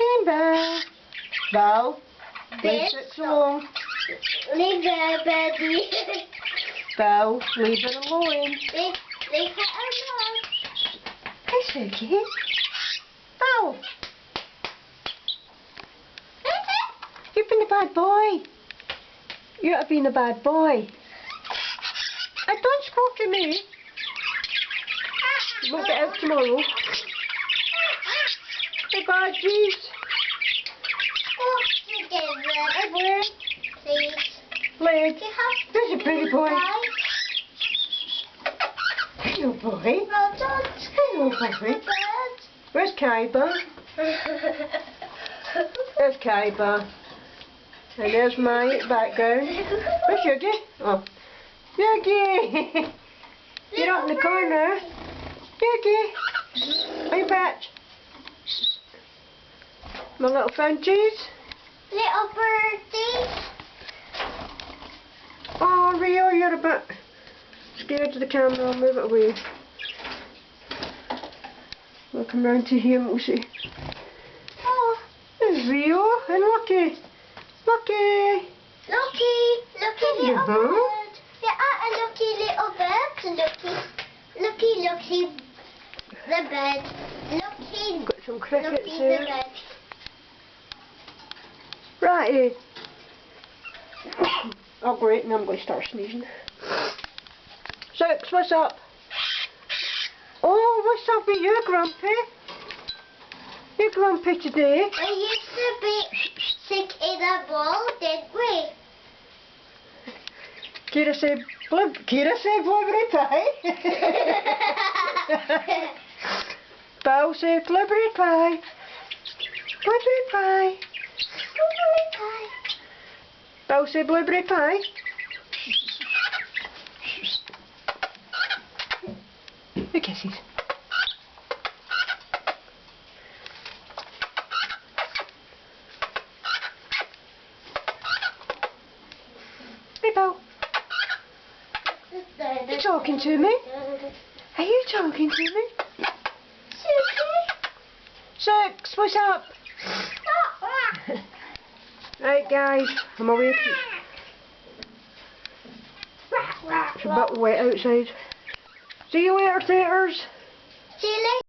watching, Bo. Bo, leave Six alone. Leave the baby. Bo, leave it alone. Leave her alone. Hi, Suki. Bo. You've been a bad boy. You have been a bad boy. And don't spook to me. You won't get out tomorrow. Hey, badgies. Walk together. Where? Please. Leg. You have There's a pretty boy. Hello, boy. No, don't. Hello, boy. Where's Kaiba? There's Kaiba. And there's my background. Where's Yogi? Oh. Yogi! Get up in the corner. Yogi! Are you back? My little Frenchies. Little birdie. Oh, Rio, you're a bit scared of the camera. I'll move it away. We'll come round to here and we'll see. Oh, there's Rio and Lucky. Lucky! Lucky little bird. There are a lucky little bird. Lucky the bird. Lucky Got some crickets the here. bird. Righty. Oh great, now I'm going to start sneezing. Six, what's up? Oh, what's up with you, Grumpy? You grumpy today? We used to be sick in a ball, didn't we? Kira said blueberry pie. Bow said blueberry pie. Blueberry pie. Blueberry pie. Bow said blueberry pie. Who kisses? Hey, Bo. Are you talking to me? Are you talking to me? Six, what's up? Right, guys, I'm awake. It's a bit wet outside. See you later, theatres. See you later.